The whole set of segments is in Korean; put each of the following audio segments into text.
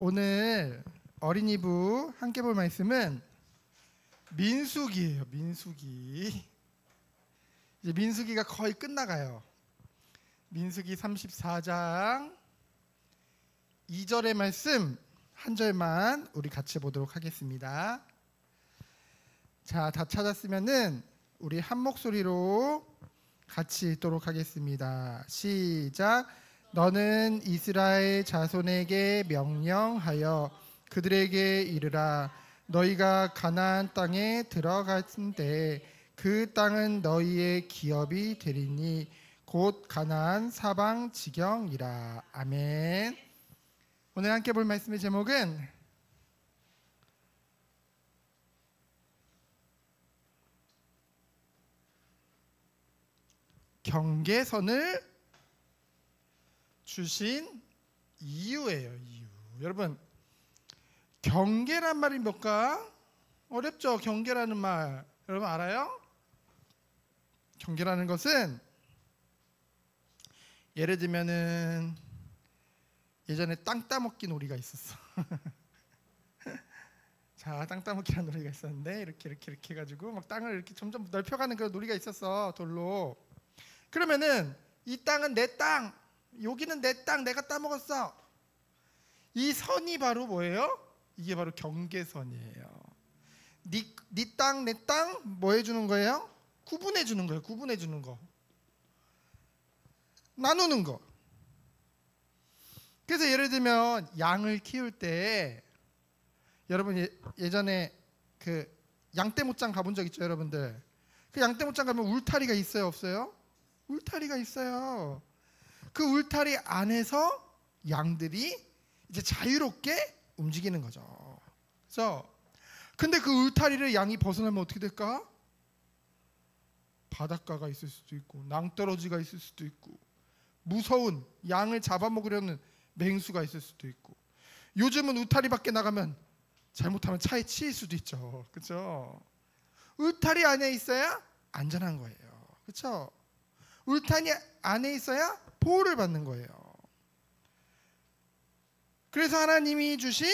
오늘 어린이부 함께 볼 말씀은 민수기예요. 민수기. 이제 민수기가 거의 끝나가요. 민수기 34장 2절의 말씀 한 절만 우리 같이 보도록 하겠습니다. 자, 다 찾았으면은 우리 한 목소리로 같이 읽도록 하겠습니다. 시작. 너는 이스라엘 자손에게 명령하여 그들에게 이르라. 너희가 가나안 땅에 들어갔을 그 땅은 너희의 기업이 되리니 곧 가나안 사방 지경이라. 아멘. 오늘 함께 볼 말씀의 제목은 경계선을 주신 이유예요. 이유. 여러분, 경계란 말이 뭘까? 어렵죠? 경계라는 말 여러분 알아요? 경계라는 것은 예를 들면은 예전에 땅 따먹기 놀이가 있었어. 자, 땅 따먹기라는 놀이가 있었는데 이렇게 해가지고 막 땅을 이렇게 점점 넓혀가는 그런 놀이가 있었어, 돌로. 그러면은 이 땅은 내 땅, 여기는 내 땅, 내가 따먹었어. 이 선이 바로 뭐예요? 이게 바로 경계선이에요. 네 땅, 내 땅 뭐 해주는 거예요? 구분해 주는 거예요. 구분해 주는 거, 나누는 거. 그래서 예를 들면 양을 키울 때 여러분 예전에 그 양떼못장 가본 적 있죠, 여러분들? 그 양떼못장 가면 울타리가 있어요, 없어요? 울타리가 있어요. 그 울타리 안에서 양들이 이제 자유롭게 움직이는 거죠. 그래서 근데 그 울타리를 양이 벗어나면 어떻게 될까? 바닷가가 있을 수도 있고 낭떠러지가 있을 수도 있고 무서운 양을 잡아먹으려는 맹수가 있을 수도 있고, 요즘은 울타리 밖에 나가면 잘못하면 차에 치일 수도 있죠. 그렇죠? 울타리 안에 있어야 안전한 거예요. 그렇죠? 울타리 안에 있어야 보호를 받는 거예요. 그래서 하나님이 주신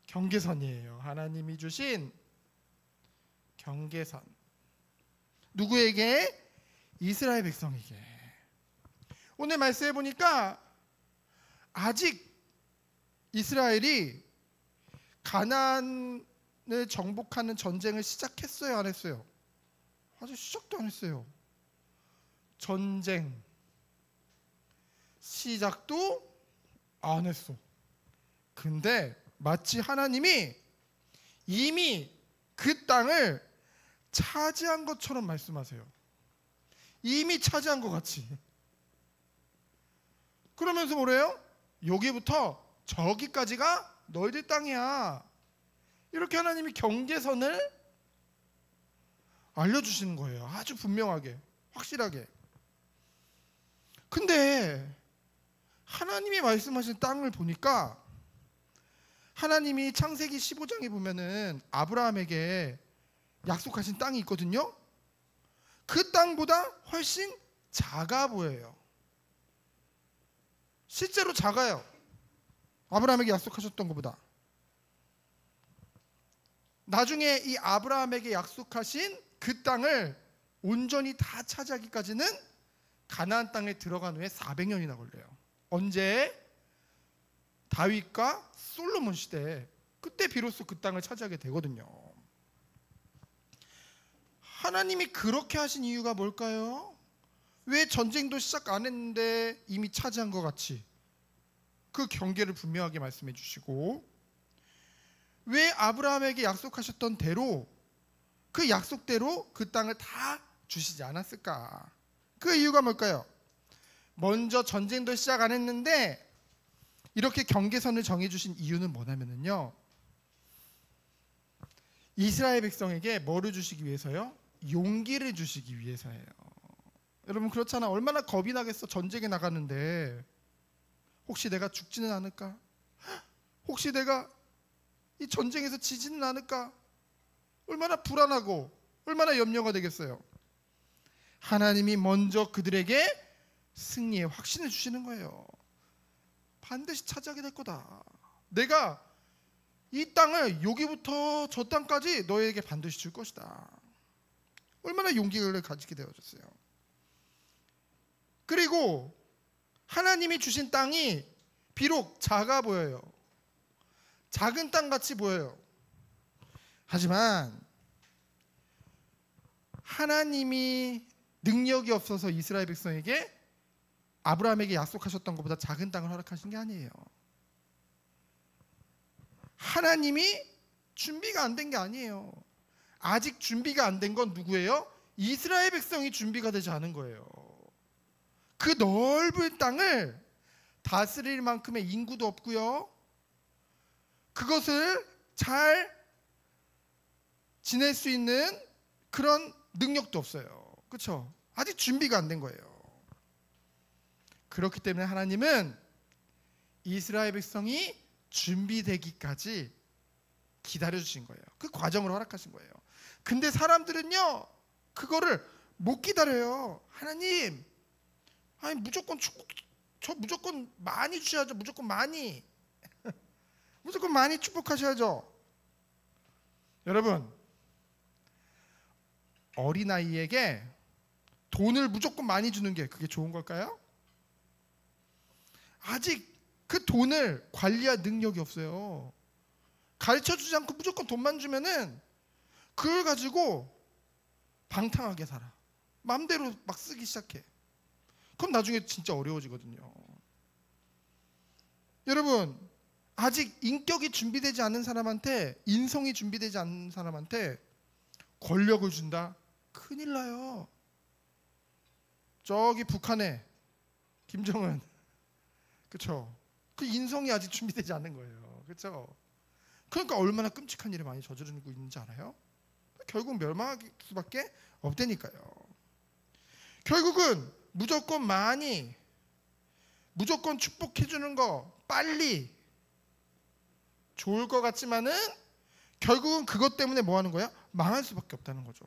경계선이에요. 하나님이 주신 경계선. 누구에게? 이스라엘 백성에게. 오늘 말씀해 보니까 아직 이스라엘이 가나안을 정복하는 전쟁을 시작했어요, 안 했어요? 아직 시작도 안 했어요. 전쟁 시작도 안 했어. 근데 마치 하나님이 이미 그 땅을 차지한 것처럼 말씀하세요. 이미 차지한 것 같이. 그러면서 뭐래요? 여기부터 저기까지가 너희들 땅이야. 이렇게 하나님이 경계선을 알려주시는 거예요. 아주 분명하게, 확실하게. 근데 하나님이 말씀하신 땅을 보니까 하나님이 창세기 15장에 보면은 아브라함에게 약속하신 땅이 있거든요. 그 땅보다 훨씬 작아 보여요. 실제로 작아요. 아브라함에게 약속하셨던 것보다. 나중에 이 아브라함에게 약속하신 그 땅을 온전히 다 차지하기까지는 가나안 땅에 들어간 후에 400년이나 걸려요. 언제? 다윗과 솔로몬 시대. 그때 비로소 그 땅을 차지하게 되거든요. 하나님이 그렇게 하신 이유가 뭘까요? 왜 전쟁도 시작 안 했는데 이미 차지한 것 같이 그 경계를 분명하게 말씀해 주시고, 왜 아브라함에게 약속하셨던 대로 그 약속대로 그 땅을 다 주시지 않았을까? 그 이유가 뭘까요? 먼저 전쟁도 시작 안 했는데 이렇게 경계선을 정해주신 이유는 뭐냐면요, 이스라엘 백성에게 뭐를 주시기 위해서요? 용기를 주시기 위해서예요. 여러분 그렇잖아. 얼마나 겁이 나겠어. 전쟁에 나가는데 혹시 내가 죽지는 않을까? 혹시 내가 이 전쟁에서 지지는 않을까? 얼마나 불안하고 얼마나 염려가 되겠어요. 하나님이 먼저 그들에게 승리의 확신을 주시는 거예요. 반드시 차지하게 될 거다. 내가 이 땅을 여기부터 저 땅까지 너에게 반드시 줄 것이다. 얼마나 용기를 가지게 되어졌어요. 그리고 하나님이 주신 땅이 비록 작아 보여요. 작은 땅 같이 보여요. 하지만 하나님이 능력이 없어서 이스라엘 백성에게 아브라함에게 약속하셨던 것보다 작은 땅을 허락하신 게 아니에요. 하나님이 준비가 안 된 게 아니에요. 아직 준비가 안 된 건 누구예요? 이스라엘 백성이 준비가 되지 않은 거예요. 그 넓은 땅을 다스릴 만큼의 인구도 없고요. 그것을 잘 지낼 수 있는 그런 능력도 없어요. 그렇죠? 아직 준비가 안 된 거예요. 그렇기 때문에 하나님은 이스라엘 백성이 준비되기까지 기다려주신 거예요. 그 과정을 허락하신 거예요. 근데 사람들은요, 그거를 못 기다려요. 하나님, 아니 무조건 저 무조건 많이 주셔야죠. 무조건 많이 무조건 많이 축복하셔야죠. 여러분, 어린아이에게 돈을 무조건 많이 주는 게 그게 좋은 걸까요? 아직 그 돈을 관리할 능력이 없어요. 가르쳐주지 않고 무조건 돈만 주면은 그걸 가지고 방탕하게 살아. 마음대로 막 쓰기 시작해. 그럼 나중에 진짜 어려워지거든요. 여러분, 아직 인격이 준비되지 않은 사람한테, 인성이 준비되지 않은 사람한테 권력을 준다? 큰일 나요. 저기 북한에 김정은, 그렇죠? 그 인성이 아직 준비되지 않은 거예요. 그렇죠? 그러니까 얼마나 끔찍한 일을 많이 저지르고 있는지 알아요? 결국 멸망할 수밖에 없다니까요. 결국은 무조건 많이, 무조건 축복해 주는 거 빨리 좋을 것 같지만은 결국은 그것 때문에 뭐 하는 거야? 망할 수밖에 없다는 거죠.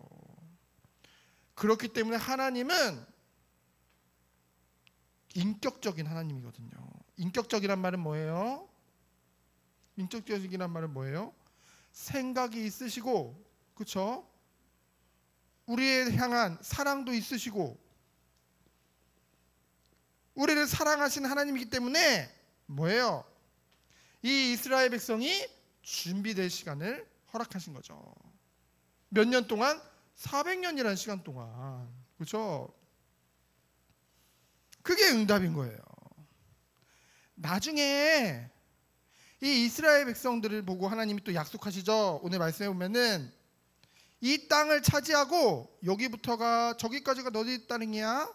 그렇기 때문에 하나님은 인격적인 하나님이거든요. 인격적이란 말은 뭐예요? 인격적이란 말은 뭐예요? 생각이 있으시고, 그렇죠? 우리에 향한 사랑도 있으시고, 우리를 사랑하신 하나님이기 때문에 뭐예요? 이 이스라엘 백성이 준비될 시간을 허락하신 거죠. 몇 년 동안? 400년이라는 시간 동안. 그렇죠? 그게 응답인 거예요. 나중에 이 이스라엘 백성들을 보고 하나님이 또 약속하시죠. 오늘 말씀해 보면은 이 땅을 차지하고 여기부터가 저기까지가 너희 땅이야.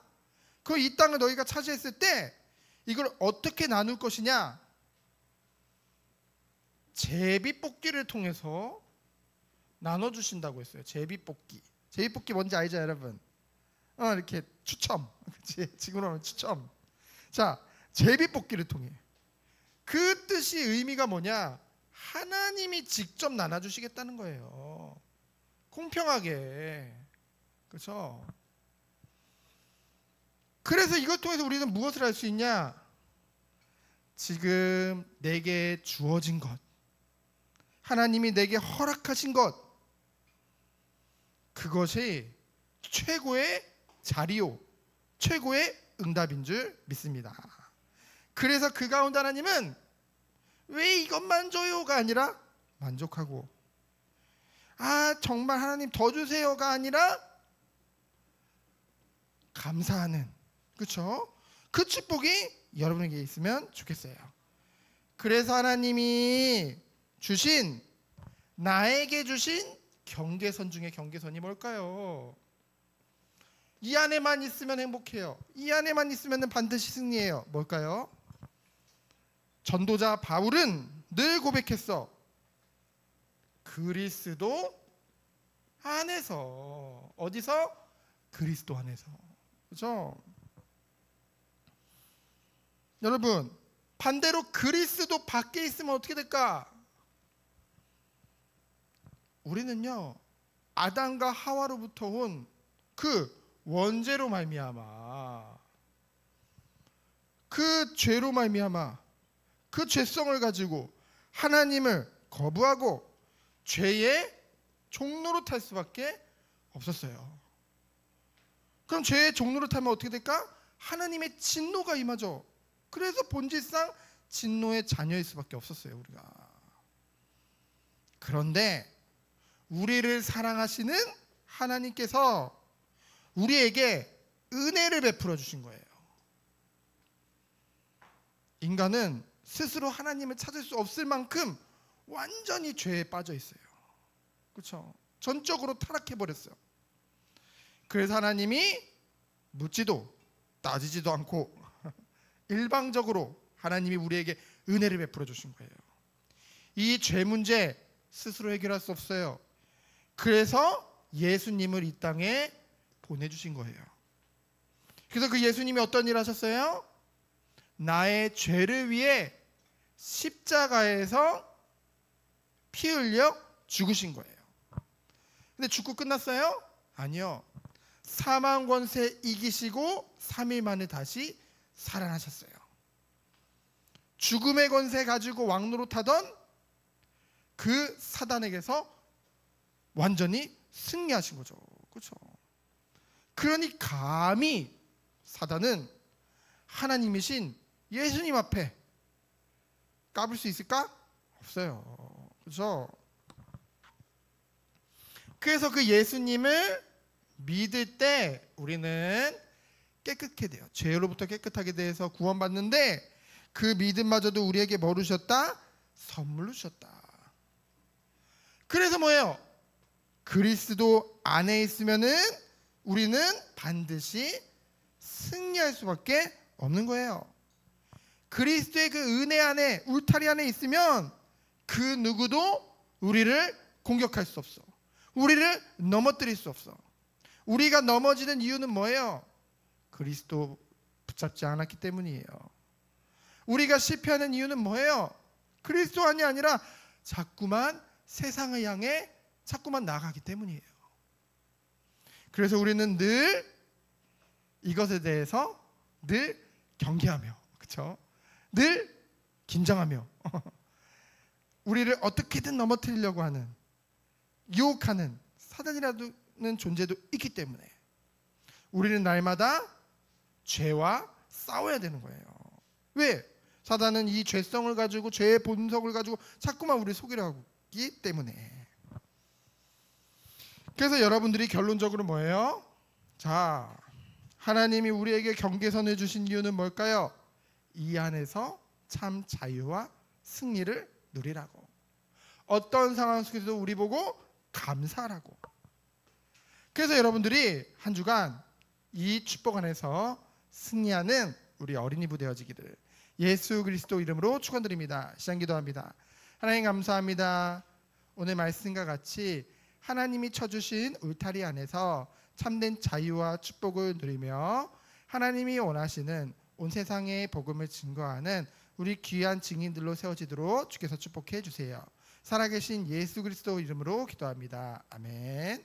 그 이 땅을 너희가 차지했을 때 이걸 어떻게 나눌 것이냐? 제비뽑기를 통해서 나눠주신다고 했어요. 제비뽑기. 제비뽑기 뭔지 알죠, 여러분? 이렇게 추첨. 그치? 지금으로 하면 추첨. 자, 제비뽑기를 통해. 그 뜻이 의미가 뭐냐? 하나님이 직접 나눠주시겠다는 거예요. 공평하게. 그렇죠? 그래서 이걸 통해서 우리는 무엇을 할 수 있냐? 지금 내게 주어진 것, 하나님이 내게 허락하신 것, 그것이 최고의 자리요, 최고의 응답인 줄 믿습니다. 그래서 그 가운데 하나님은 왜 이것만 줘요가 아니라 만족하고, 정말 하나님 더 주세요가 아니라 감사하는, 그렇죠? 그 축복이 여러분에게 있으면 좋겠어요. 그래서 하나님이 주신, 나에게 주신 경계선 중에 경계선이 뭘까요? 이 안에만 있으면 행복해요. 이 안에만 있으면 반드시 승리해요. 뭘까요? 전도자 바울은 늘 고백했어. 그리스도 안에서. 어디서? 그리스도 안에서. 그렇죠? 여러분, 반대로 그리스도 밖에 있으면 어떻게 될까? 우리는요, 아담과 하와로부터 온 그 원죄로 말미암아, 그 죄로 말미암아, 그 죄성을 가지고 하나님을 거부하고 죄의 종로로 탈 수밖에 없었어요. 그럼 죄의 종로로 타면 어떻게 될까? 하나님의 진노가 임하죠. 그래서 본질상 진노의 자녀일 수밖에 없었어요, 우리가. 그런데 우리를 사랑하시는 하나님께서 우리에게 은혜를 베풀어 주신 거예요. 인간은 스스로 하나님을 찾을 수 없을 만큼 완전히 죄에 빠져 있어요. 그렇죠? 전적으로 타락해 버렸어요. 그래서 하나님이 묻지도 따지지도 않고 일방적으로 하나님이 우리에게 은혜를 베풀어 주신 거예요. 이 죄 문제 스스로 해결할 수 없어요. 그래서 예수님을 이 땅에 보내주신 거예요. 그래서 그 예수님이 어떤 일을 하셨어요? 나의 죄를 위해 십자가에서 피 흘려 죽으신 거예요. 근데 죽고 끝났어요? 아니요. 사망 권세 이기시고 3일 만에 다시 살아나셨어요. 죽음의 권세 가지고 왕노릇하던 그 사단에게서 완전히 승리하신 거죠. 그렇죠? 그러니 감히 사단은 하나님이신 예수님 앞에 까불 수 있을까? 없어요. 그렇죠? 그래서 그 예수님을 믿을 때 우리는 깨끗게 돼요. 죄로부터 깨끗하게 돼서 구원받는데 그 믿음마저도 우리에게 뭐를 주셨다? 선물로 주셨다. 그래서 뭐예요? 그리스도 안에 있으면은 우리는 반드시 승리할 수밖에 없는 거예요. 그리스도의 그 은혜 안에, 울타리 안에 있으면 그 누구도 우리를 공격할 수 없어. 우리를 넘어뜨릴 수 없어. 우리가 넘어지는 이유는 뭐예요? 그리스도 붙잡지 않았기 때문이에요. 우리가 실패하는 이유는 뭐예요? 그리스도 안이 아니라 자꾸만 세상을 향해 자꾸만 나가기 때문이에요. 그래서 우리는 늘 이것에 대해서 늘 경계하며, 그렇죠? 늘 긴장하며 우리를 어떻게든 넘어뜨리려고 하는, 유혹하는 사단이라는 존재도 있기 때문에 우리는 날마다 죄와 싸워야 되는 거예요. 왜? 사단은 이 죄성을 가지고, 죄의 본성을 가지고 자꾸만 우리를 속이려고 하기 때문에. 그래서 여러분들이 결론적으로 뭐예요? 자, 하나님이 우리에게 경계선을 주신 이유는 뭘까요? 이 안에서 참 자유와 승리를 누리라고. 어떤 상황 속에서도 우리 보고 감사하라고. 그래서 여러분들이 한 주간 이 축복 안에서 승리하는 우리 어린이 부대여지기를 예수 그리스도 이름으로 축원드립니다. 시작 기도합니다. 하나님 감사합니다. 오늘 말씀과 같이 하나님이 쳐주신 울타리 안에서 참된 자유와 축복을 누리며 하나님이 원하시는 온 세상의 복음을 증거하는 우리 귀한 증인들로 세워지도록 주께서 축복해 주세요. 살아계신 예수 그리스도 이름으로 기도합니다. 아멘.